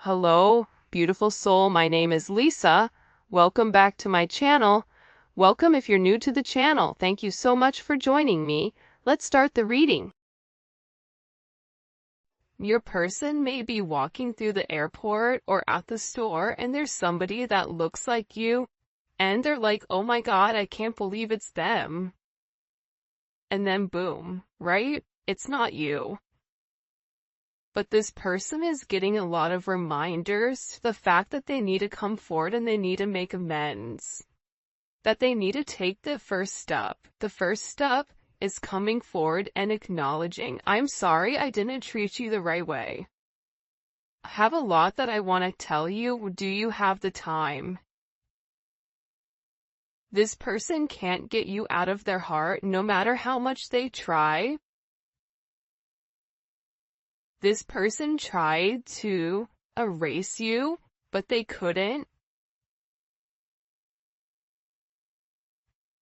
Hello, beautiful soul. My name is Lisa. Welcome back to my channel. Welcome if you're new to the channel. Thank you so much for joining me. Let's start the reading. Your person may be walking through the airport or at the store and there's somebody that looks like you and they're like, oh my God, I can't believe it's them. And then boom, right? It's not you. But this person is getting a lot of reminders, the fact that they need to come forward and they need to make amends. That they need to take the first step. The first step is coming forward and acknowledging, I'm sorry I didn't treat you the right way. I have a lot that I want to tell you. Do you have the time? This person can't get you out of their heart no matter how much they try. This person tried to erase you, but they couldn't.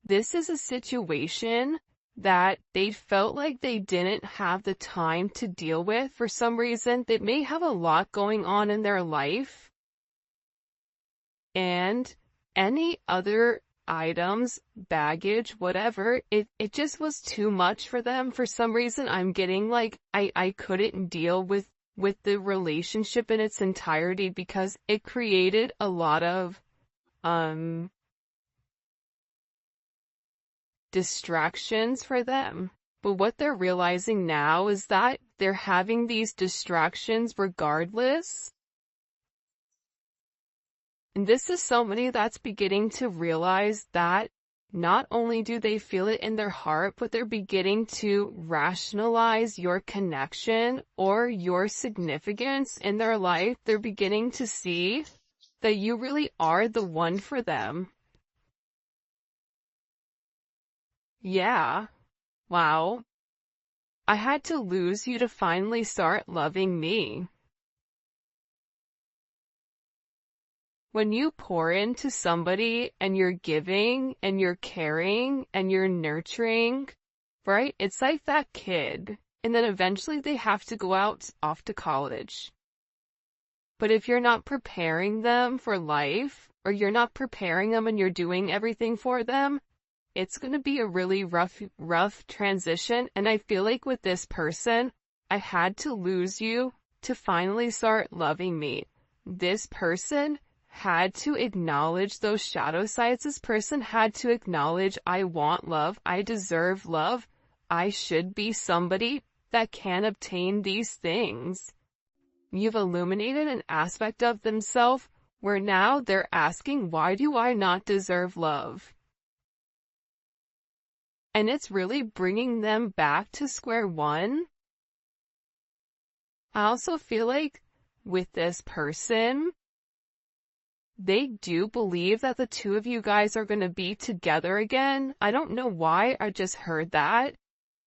This is a situation that they felt like they didn't have the time to deal with for some reason. They may have a lot going on in their life. And any other items, baggage, whatever, it just was too much for them. For some reason, I'm getting like, I couldn't deal with the relationship in its entirety because it created a lot of, distractions for them. But what they're realizing now is that they're having these distractions regardless. And this is somebody that's beginning to realize that not only do they feel it in their heart, but they're beginning to rationalize your connection or your significance in their life. They're beginning to see that you really are the one for them. Yeah. Wow. I had to lose you to finally start loving me. When you pour into somebody and you're giving and you're caring and you're nurturing, right? It's like that kid. And then eventually they have to go out off to college. But if you're not preparing them for life, or you're not preparing them and you're doing everything for them, it's going to be a really rough transition. And I feel like with this person, I had to lose you to finally start loving me. This person had to acknowledge those shadow sides. This person had to acknowledge, I want love, I deserve love, I should be somebody that can obtain these things. You've illuminated an aspect of themselves where now they're asking, why do I not deserve love? And it's really bringing them back to square one. I also feel like with this person, they do believe that the two of you guys are going to be together again. I don't know why, I just heard that.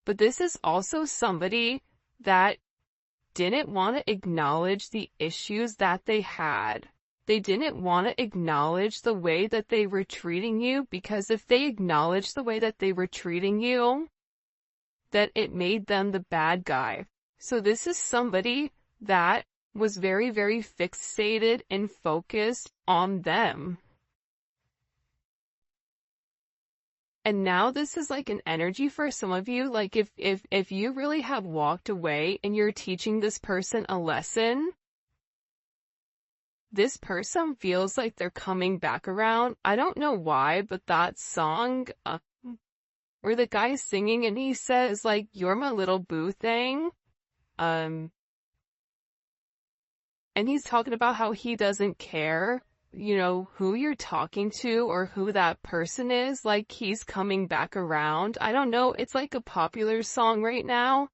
But this is also somebody that didn't want to acknowledge the issues that they had. They didn't want to acknowledge the way that they were treating you, because if they acknowledged the way that they were treating you, that it made them the bad guy. So this is somebody that was very, very fixated and focused on them. And now this is like an energy for some of you, like if you really have walked away and you're teaching this person a lesson, this person feels like they're coming back around. I don't know why, but that song, where the guy's singing and he says like, you're my little boo thing, and he's talking about how he doesn't care, you know, who you're talking to or who that person is, like he's coming back around. I don't know, it's like a popular song right now.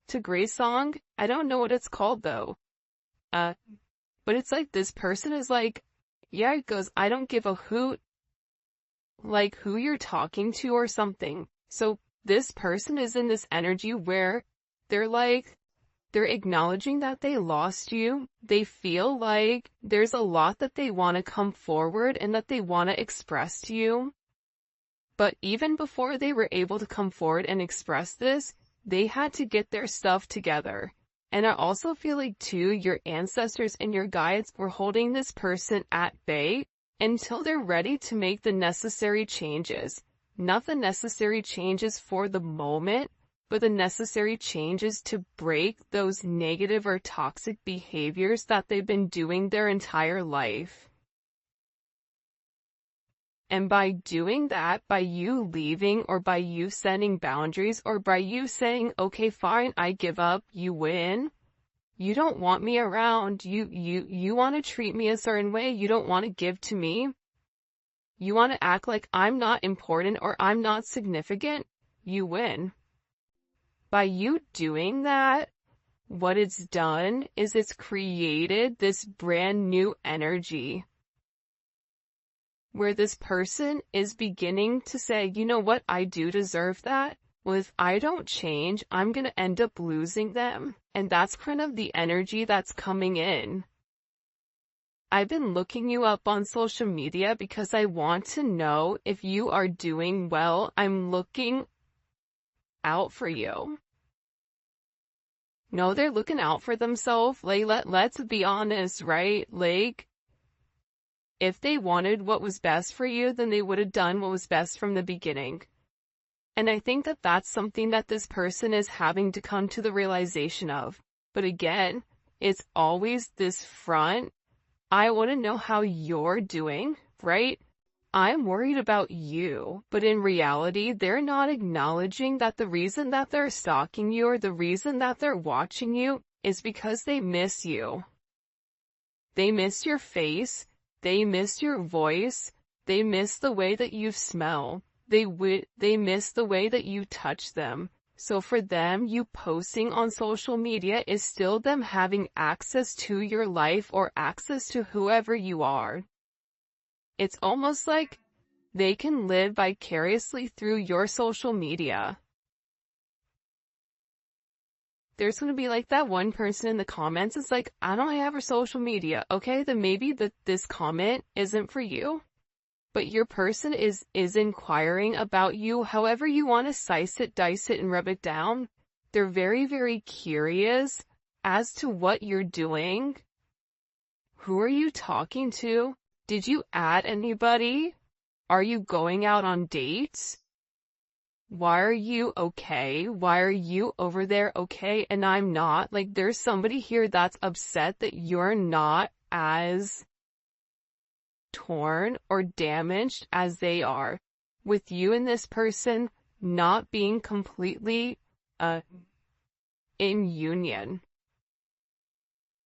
It's a great song. I don't know what it's called though. But it's like this person is like, yeah, it goes, I don't give a hoot, like who you're talking to or something. So this person is in this energy where they're like, they're acknowledging that they lost you. They feel like there's a lot that they want to come forward and that they want to express to you. But even before they were able to come forward and express this, they had to get their stuff together. And I also feel like too, your ancestors and your guides were holding this person at bay until they're ready to make the necessary changes. Not the necessary changes for the moment, but the necessary changes to break those negative or toxic behaviors that they've been doing their entire life. And by doing that, by you leaving, or by you setting boundaries, or by you saying, okay, fine, I give up, you win. You don't want me around. You want to treat me a certain way. You don't want to give to me. You want to act like I'm not important or I'm not significant. You win. By you doing that, what it's done is it's created this brand new energy where this person is beginning to say, you know what, I do deserve that. Well, if I don't change, I'm going to end up losing them. And that's kind of the energy that's coming in. I've been looking you up on social media because I want to know if you are doing well. I'm looking out for you. No, they're looking out for themselves. Like, let's be honest, right? Like, if they wanted what was best for you, then they would have done what was best from the beginning. And I think that that's something that this person is having to come to the realization of. But again, it's always this front. I want to know how you're doing, right? I'm worried about you. But in reality, they're not acknowledging that the reason that they're stalking you or the reason that they're watching you is because they miss you. They miss your face. They miss your voice. They miss the way that you smell. They miss the way that you touch them. So for them, you posting on social media is still them having access to your life or access to whoever you are. It's almost like they can live vicariously through your social media. There's going to be like that one person in the comments. It's like, I don't have her social media. Okay, then maybe this comment isn't for you. But your person is inquiring about you however you want to slice it, dice it, and rub it down. They're very, very curious as to what you're doing. Who are you talking to? Did you add anybody? Are you going out on dates? Why are you okay? Why are you over there okay and I'm not? Like, there's somebody here that's upset that you're not as torn or damaged as they are, with you and this person not being completely in union.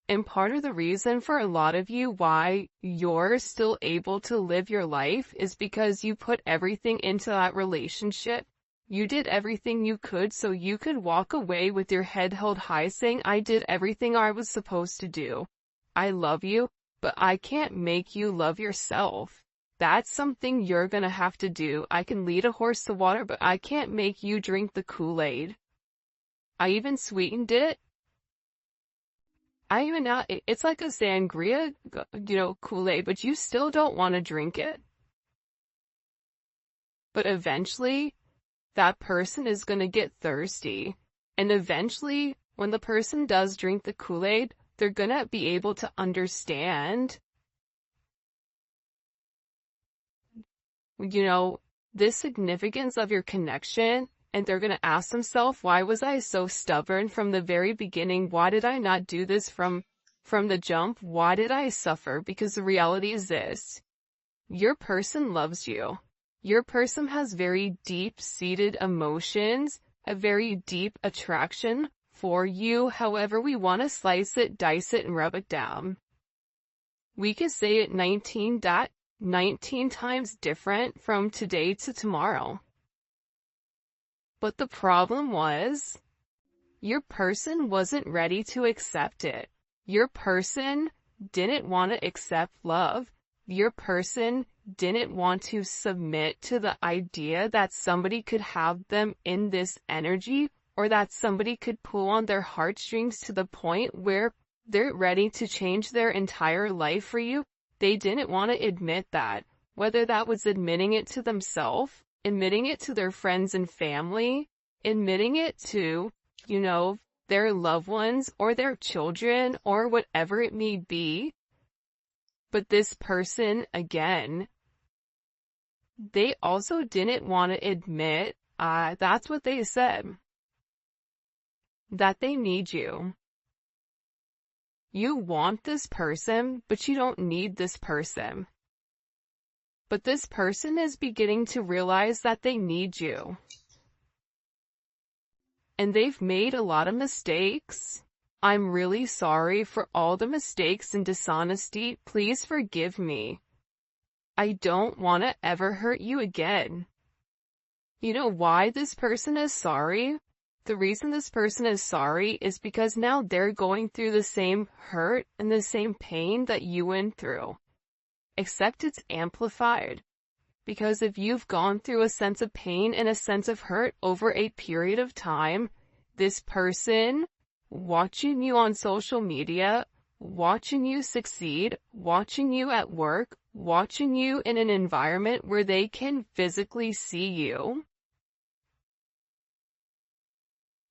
And part of the reason for a lot of you why you're still able to live your life is because you put everything into that relationship. You did everything you could so you could walk away with your head held high saying, I did everything I was supposed to do. I love you. But I can't make you love yourself. That's something you're gonna have to do. I can lead a horse to water, but I can't make you drink the Kool-Aid. I even sweetened it. It's like a sangria, Kool-Aid, but you still don't want to drink it. But eventually, that person is gonna get thirsty. And eventually, when the person does drink the Kool-Aid, they're gonna be able to understand, the significance of your connection, and they're gonna ask themselves, why was I so stubborn from the very beginning? Why did I not do this from the jump? Why did I suffer? Because the reality is this: your person loves you. Your person has very deep-seated emotions, a very deep attraction for you, however we want to slice it, dice it, and rub it down. We could say it 19 times different from today to tomorrow. But the problem was, your person wasn't ready to accept it. Your person didn't want to accept love. Your person didn't want to submit to the idea that somebody could have them in this energy, or that somebody could pull on their heartstrings to the point where they're ready to change their entire life for you. They didn't want to admit that, whether that was admitting it to themselves, admitting it to their friends and family, admitting it to, their loved ones or their children or whatever it may be. But this person, again, they also didn't want to admit, that's what they said, that they need you. You want this person, but you don't need this person. But this person is beginning to realize that they need you. And they've made a lot of mistakes. I'm really sorry for all the mistakes and dishonesty. Please forgive me. I don't want to ever hurt you again. You know why this person is sorry? The reason this person is sorry is because now they're going through the same hurt and the same pain that you went through. Except it's amplified. Because if you've gone through a sense of pain and a sense of hurt over a period of time, this person watching you on social media, watching you succeed, watching you at work, watching you in an environment where they can physically see you,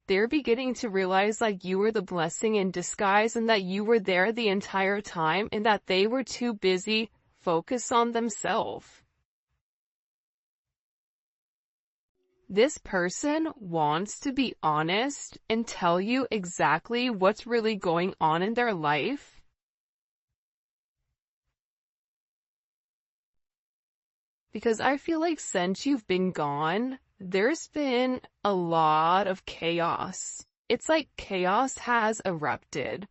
they're beginning to realize like you were the blessing in disguise and that you were there the entire time and that they were too busy focused on themselves. This person wants to be honest and tell you exactly what's really going on in their life. Because I feel like since you've been gone, there's been a lot of chaos. It's like chaos has erupted.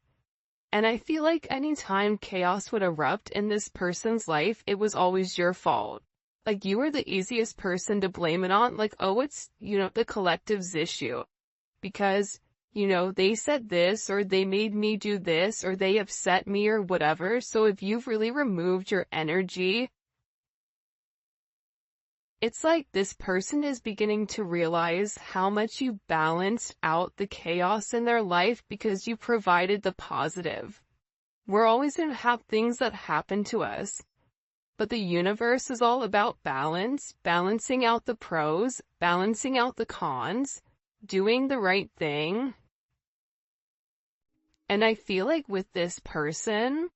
And I feel like anytime chaos would erupt in this person's life, it was always your fault. Like you were the easiest person to blame it on. Like, oh, it's, the collective's issue. Because, they said this or they made me do this or they upset me or whatever. So if you've really removed your energy, it's like this person is beginning to realize how much you balanced out the chaos in their life because you provided the positive. We're always going to have things that happen to us. But the universe is all about balance, balancing out the pros, balancing out the cons, doing the right thing. And I feel like with this person,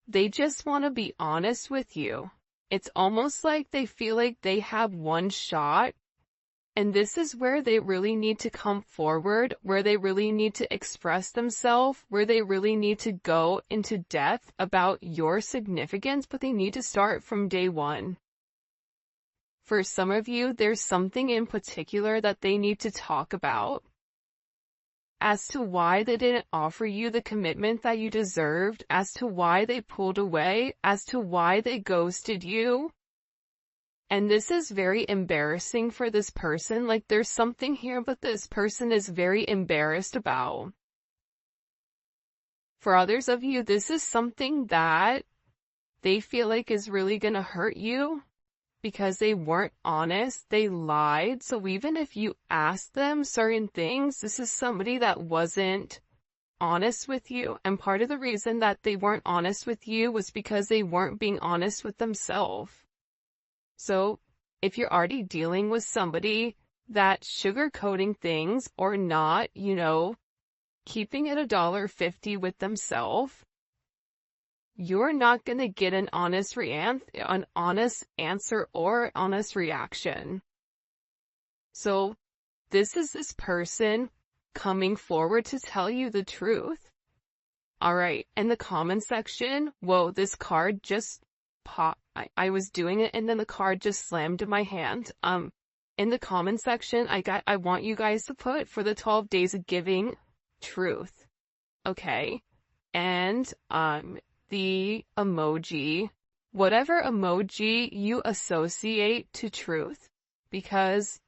they just want to be honest with you. It's almost like they feel like they have one shot, and this is where they really need to come forward, where they really need to express themselves, where they really need to go into depth about your significance, but they need to start from day one. For some of you, there's something in particular that they need to talk about. As to why they didn't offer you the commitment that you deserved, as to why they pulled away, as to why they ghosted you. And this is very embarrassing for this person. Like there's something here, but this person is very embarrassed about. For others of you, this is something that they feel like is really gonna hurt you. Because they weren't honest, they lied. So even if you asked them certain things, this is somebody that wasn't honest with you. And part of the reason that they weren't honest with you was because they weren't being honest with themselves. So if you're already dealing with somebody that's sugarcoating things or not, keeping it $1.50 with themselves, you're not going to get an honest answer or honest reaction. So this is this person coming forward to tell you the truth. All right. In the comment section, whoa, this card just popped. I was doing it and then the card just slammed in my hand. In the comment section, I want you guys to put for the 12 days of giving truth. Okay. And, the emoji, whatever emoji you associate to truth, because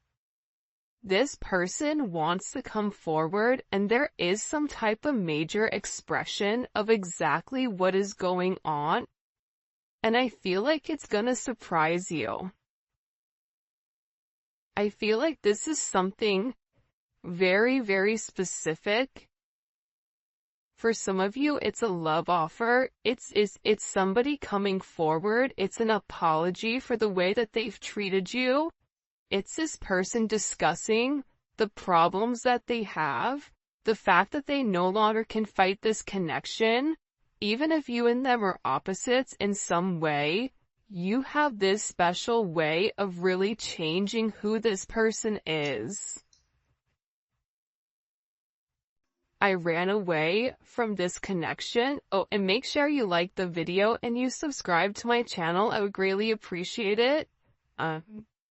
this person wants to come forward and there is some type of major expression of exactly what is going on. And I feel like it's gonna surprise you. I feel like this is something very, very specific. For some of you, it's a love offer. It's somebody coming forward. It's an apology for the way that they've treated you. It's this person discussing the problems that they have. the fact that they no longer can fight this connection, even if you and them are opposites in some way, you have this special way of really changing who this person is. I ran away from this connection. Oh, and make sure you like the video and you subscribe to my channel. I would greatly appreciate it.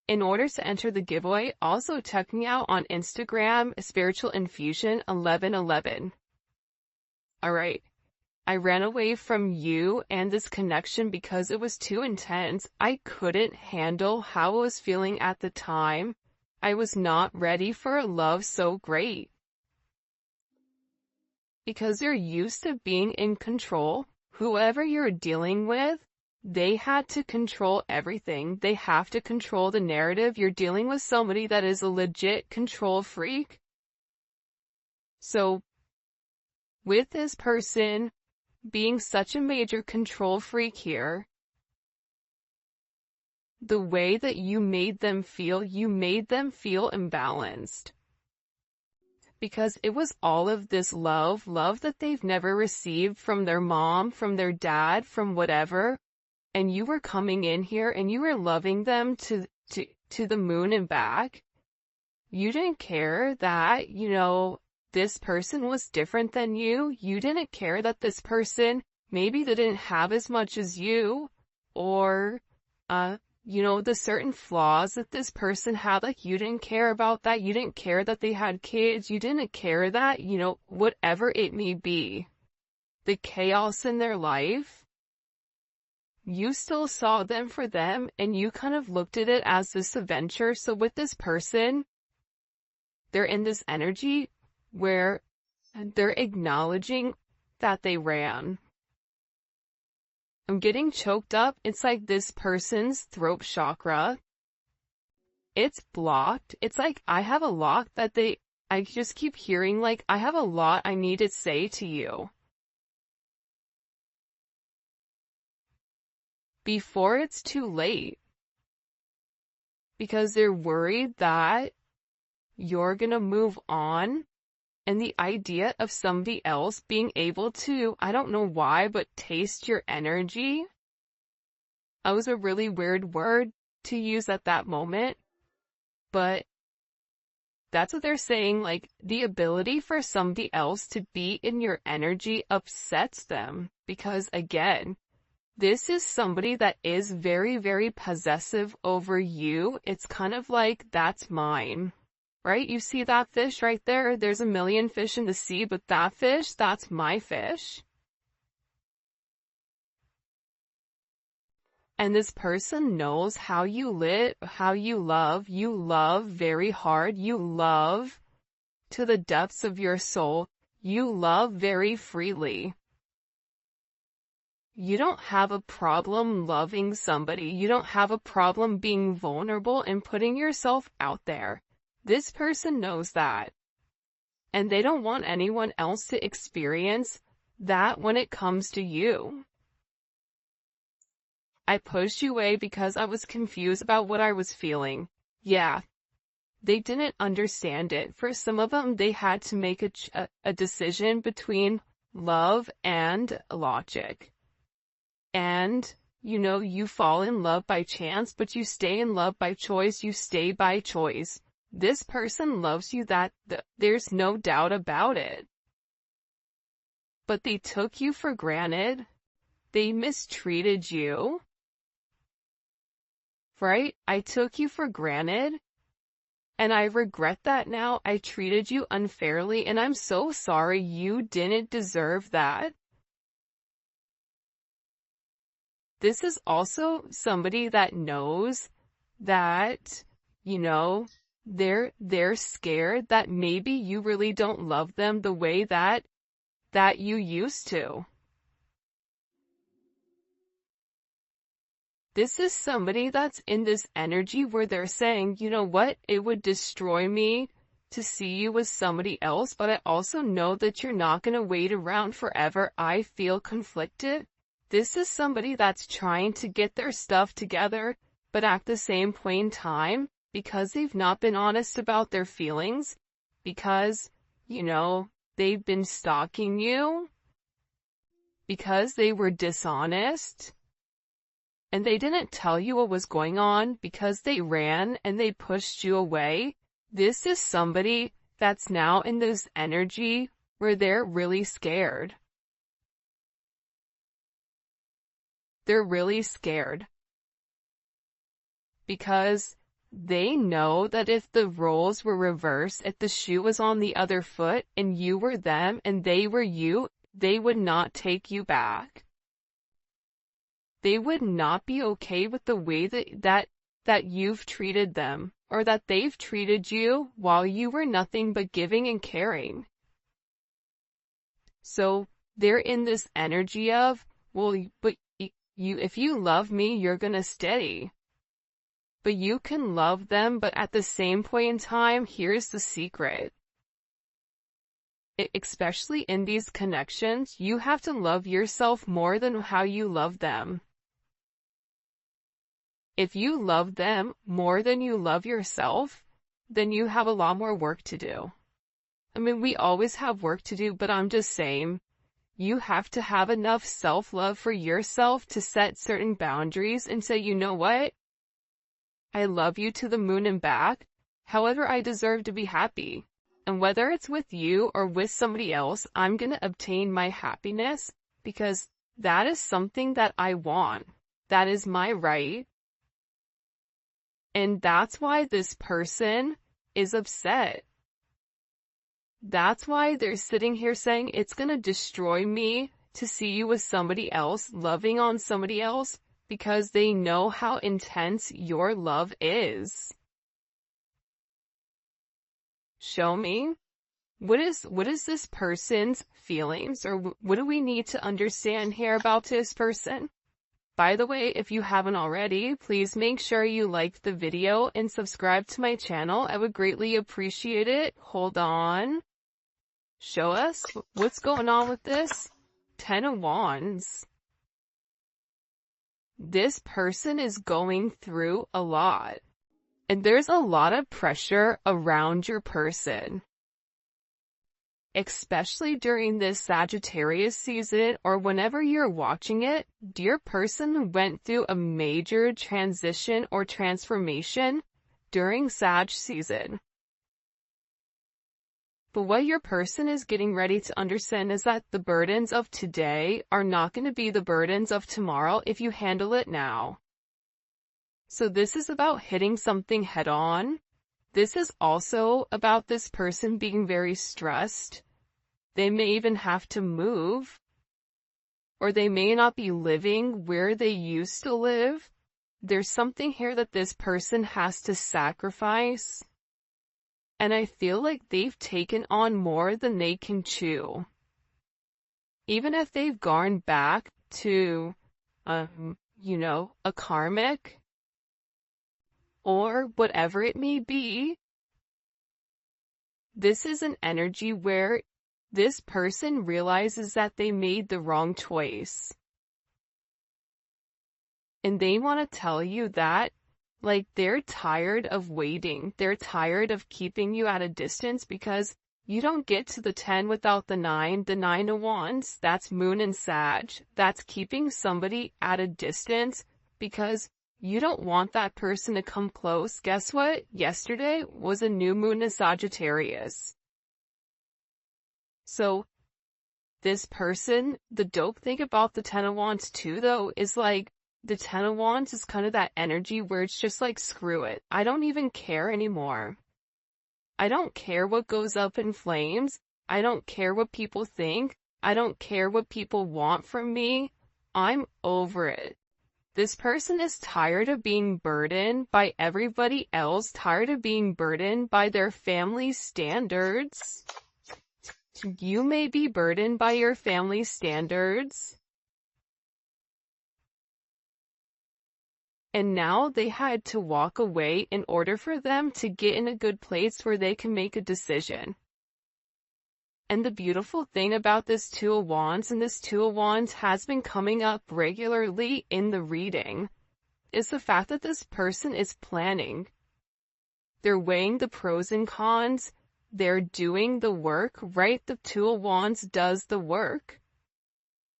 In order to enter the giveaway, also check me out on Instagram, Spiritual Infusion 1111. Alright. I ran away from you and this connection because it was too intense. I couldn't handle how I was feeling at the time. I was not ready for a love so great. Because you're used to being in control, whoever you're dealing with, they had to control everything. They have to control the narrative. You're dealing with somebody that is a legit control freak. So, with this person being such a major control freak here, the way that you made them feel imbalanced. Because it was all of this love that they've never received from their mom, from their dad, from whatever. And you were coming in here and you were loving them to the moon and back. You didn't care that, this person was different than you. You didn't care that this person maybe they didn't have as much as you, or, the certain flaws that this person had, like, you didn't care about that. You didn't care that they had kids. You didn't care that, whatever it may be, the chaos in their life, you still saw them for them, and you kind of looked at it as this adventure. So with this person, they're in this energy where they're acknowledging that they ran. I'm getting choked up. It's like this person's throat chakra, it's blocked. It's like I have a lot that I just keep hearing, like, I have a lot I need to say to you before it's too late. Because they're worried that you're gonna move on. And the idea of somebody else being able to, I don't know why, but taste your energy. That was a really weird word to use at that moment. But that's what they're saying, like, the ability for somebody else to be in your energy upsets them. Because again, this is somebody that is very, very possessive over you. It's kind of like, that's mine. Right? You see that fish right there? There's a million fish in the sea, but that fish, that's my fish. And this person knows how you live, how you love. You love very hard. You love to the depths of your soul. You love very freely. You don't have a problem loving somebody. You don't have a problem being vulnerable and putting yourself out there. This person knows that. And they don't want anyone else to experience that when it comes to you. I pushed you away because I was confused about what I was feeling. Yeah. They didn't understand it. For some of them, they had to make a decision between love and logic. And, you fall in love by chance, but you stay in love by choice. You stay by choice. This person loves you, there's no doubt about it. But they took you for granted. They mistreated you. Right? I took you for granted. And I regret that now. I treated you unfairly, and I'm so sorry. You didn't deserve that. This is also somebody that knows that, they're scared that maybe you really don't love them the way that you used to. This is somebody that's in this energy where they're saying, you know what, it would destroy me to see you with somebody else, but I also know that you're not going to wait around forever. I feel conflicted. This is somebody that's trying to get their stuff together, but at the same point in time, because they've not been honest about their feelings, because, they've been stalking you because they were dishonest and they didn't tell you what was going on because they ran and they pushed you away. This is somebody that's now in this energy where they're really scared. They're really scared because they know that if the roles were reversed, if the shoe was on the other foot and you were them and they were you, they would not take you back. They would not be okay with the way that you've treated them or that they've treated you while you were nothing but giving and caring. So they're in this energy of, well, but if you love me, you're gonna stay. But you can love them, but at the same point in time, here's the secret. Especially in these connections, you have to love yourself more than how you love them. If you love them more than you love yourself, then you have a lot more work to do. I mean, we always have work to do, but I'm just saying, you have to have enough self-love for yourself to set certain boundaries and say, you know what? I love you to the moon and back. However, I deserve to be happy. And whether it's with you or with somebody else, I'm going to obtain my happiness because that is something that I want. That is my right. And that's why this person is upset. That's why they're sitting here saying it's going to destroy me to see you with somebody else, loving on somebody else, because they know how intense your love is. Show me. What is this person's feelings, or what do we need to understand here about this person? By the way, if you haven't already, please make sure you like the video and subscribe to my channel. I would greatly appreciate it. Hold on. Show us what's going on with this. 10 of Wands. This person is going through a lot. And there's a lot of pressure around your person. Especially during this Sagittarius season or whenever you're watching it, your person went through a major transition or transformation during Sag season. But what your person is getting ready to understand is that the burdens of today are not going to be the burdens of tomorrow if you handle it now. So this is about hitting something head on. This is also about this person being very stressed. They may even have to move, or they may not be living where they used to live. There's something here that this person has to sacrifice. And I feel like they've taken on more than they can chew. Even if they've gone back to, a karmic, or whatever it may be, this is an energy where this person realizes that they made the wrong choice. And they want to tell you that, like, they're tired of waiting. They're tired of keeping you at a distance because you don't get to the 10 without the 9. The 9 of Wands, that's Moon and Sag. That's keeping somebody at a distance because you don't want that person to come close. Guess what? Yesterday was a new moon in Sagittarius. So this person, the dope thing about the 10 of Wands too, though, is like, the 10 of Wands is kind of that energy where it's just like, screw it. I don't even care anymore. I don't care what goes up in flames. I don't care what people think. I don't care what people want from me. I'm over it. This person is tired of being burdened by everybody else, tired of being burdened by their family standards. You may be burdened by your family standards. And now they had to walk away in order for them to get in a good place where they can make a decision. And the beautiful thing about this 2 of Wands, and this 2 of Wands has been coming up regularly in the reading, is the fact that this person is planning. They're weighing the pros and cons. they're doing the work, right? The Two of Wands does the work.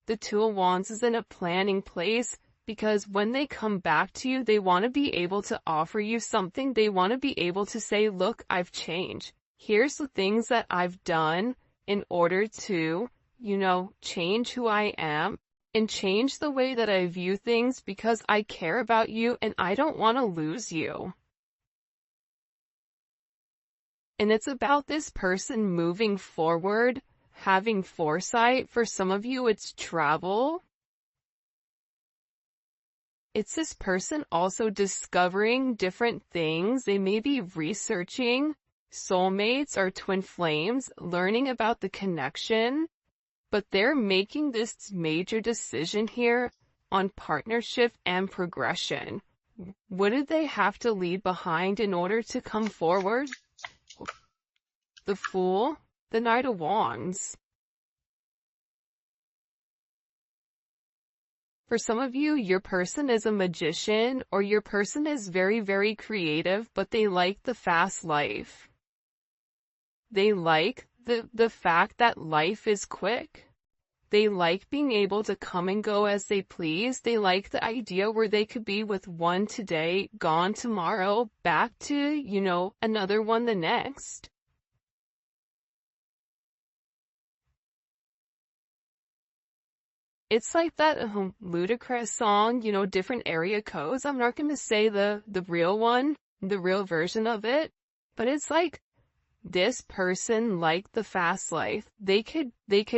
The Two of Wands is in a planning place because when they come back to you, they want to be able to offer you something. They want to be able to say, look, I've changed. Here's the things that I've done in order to, change who I am and change the way that I view things because I care about you and I don't want to lose you. And it's about this person moving forward, having foresight. For some of you, it's travel. It's this person also discovering different things. They may be researching soulmates or twin flames, learning about the connection, but they're making this major decision here on partnership and progression. What did they have to leave behind in order to come forward? The Fool, the Knight of Wands. For some of you, your person is a magician or your person is very, very creative, but they like the fast life. They like the fact that life is quick. They like being able to come and go as they please. They like the idea where they could be with one today, gone tomorrow, back to, another one the next. It's like that ludicrous song, different area codes. I'm not going to say the real one, the real version of it, but it's like this person liked the fast life. They could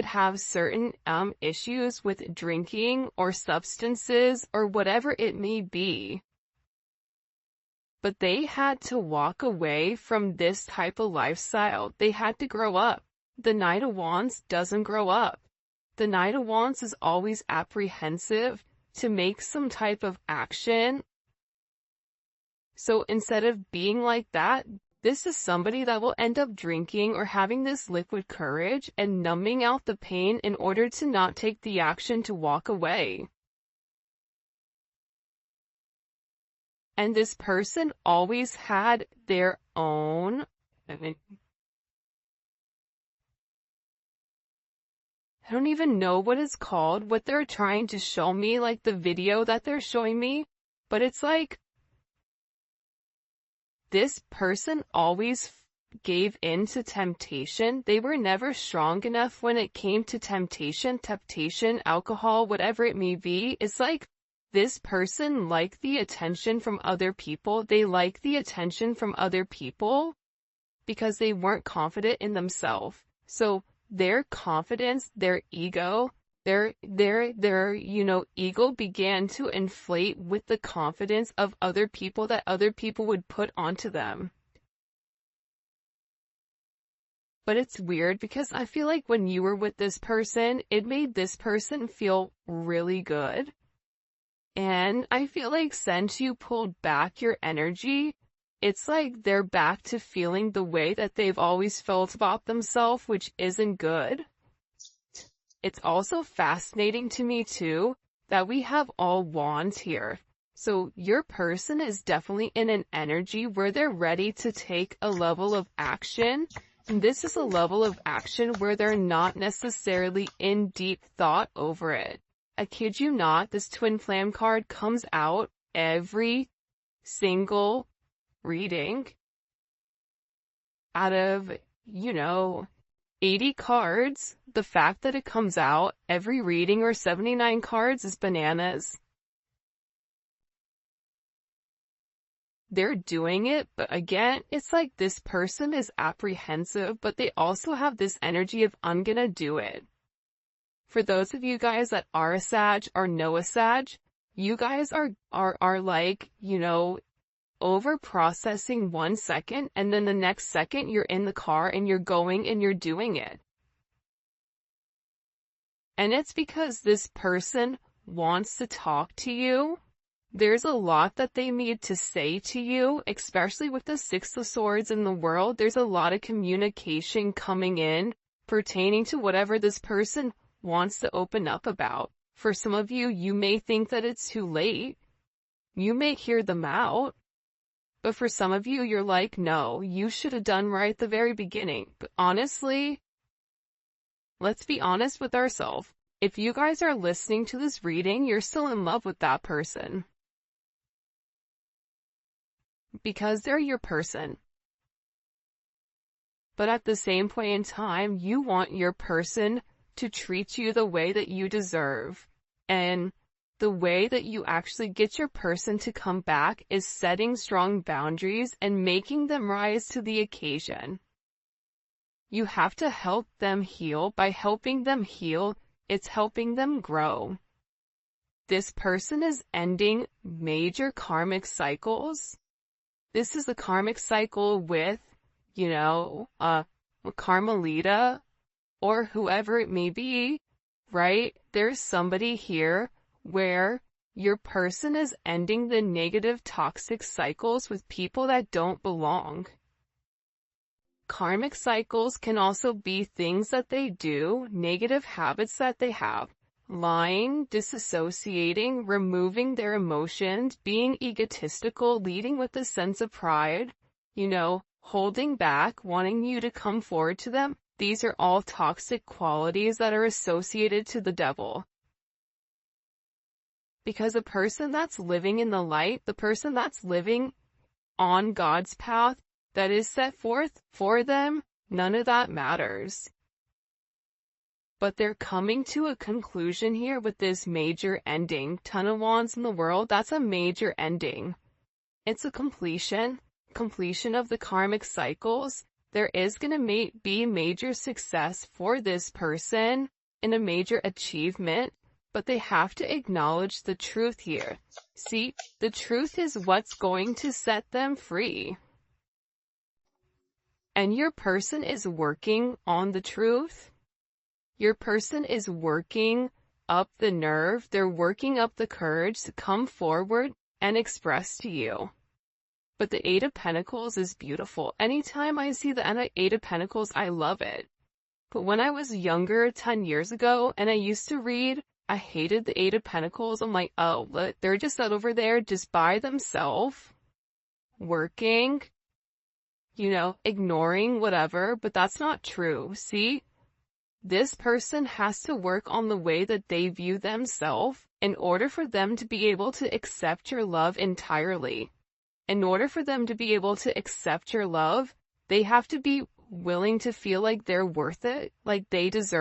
have certain issues with drinking or substances or whatever it may be. But they had to walk away from this type of lifestyle. They had to grow up. The Knight of Wands doesn't grow up. The Knight of Wands is always apprehensive to make some type of action. So instead of being like that, this is somebody that will end up drinking or having this liquid courage and numbing out the pain in order to not take the action to walk away. And this person always had their own, I don't even know what it's called, what they're trying to show me, like the video that they're showing me, but it's like, this person always gave in to temptation. They were never strong enough when it came to temptation, alcohol, whatever it may be. It's like, this person liked the attention from other people. They like the attention from other people because they weren't confident in themselves. So their confidence, their ego, their ego began to inflate with the confidence of other people that other people would put onto them. But it's weird because I feel like when you were with this person, it made this person feel really good. And I feel like since you pulled back your energy, it's like they're back to feeling the way that they've always felt about themselves, which isn't good. It's also fascinating to me too that we have all wands here. So your person is definitely in an energy where they're ready to take a level of action. And this is a level of action where they're not necessarily in deep thought over it. I kid you not, this twin flame card comes out every single reading. Out of, 80 cards, the fact that it comes out every reading or 79 cards is bananas. They're doing it, but again, it's like this person is apprehensive, but they also have this energy of, I'm gonna do it. For those of you guys that are a Sag or know a Sag, you guys are like, over processing 1 second and then the next second you're in the car and you're going and you're doing it. And it's because this person wants to talk to you. There's a lot that they need to say to you, especially with the Six of Swords in the world. There's a lot of communication coming in pertaining to whatever this person wants to open up about. For some of you, you may think that it's too late. You may hear them out. But for some of you, you're like, no, you should have done right at the very beginning. But honestly, let's be honest with ourselves. If you guys are listening to this reading, you're still in love with that person. Because they're your person. But at the same point in time, you want your person to treat you the way that you deserve. And the way that you actually get your person to come back is setting strong boundaries and making them rise to the occasion. You have to help them heal. By helping them heal, it's helping them grow. This person is ending major karmic cycles. This is the karmic cycle with, Carmelita or whoever it may be, right? There's somebody here where your person is ending the negative toxic cycles with people that don't belong. Karmic cycles can also be things that they do, negative habits that they have. Lying, disassociating, removing their emotions, being egotistical, leading with a sense of pride, holding back, wanting you to come forward to them. These are all toxic qualities that are associated to the devil. Because a person that's living in the light, the person that's living on God's path that is set forth for them, none of that matters. But they're coming to a conclusion here with this major ending. Ton of Wands in the world, that's a major ending. It's a completion of the karmic cycles. There is going to be major success for this person and a major achievement, but they have to acknowledge the truth here. See, the truth is what's going to set them free. And your person is working on the truth. Your person is working up the nerve. They're working up the courage to come forward and express to you. But the Eight of Pentacles is beautiful. Anytime I see the Eight of Pentacles, I love it. But when I was younger, 10 years ago, and I used to read, I hated the Eight of Pentacles. I'm like, oh, they're just out over there just by themselves, working, ignoring whatever. But that's not true. See, this person has to work on the way that they view themselves in order for them to be able to accept your love entirely. In order for them to be able to accept your love, they have to be willing to feel like they're worth it, like they deserve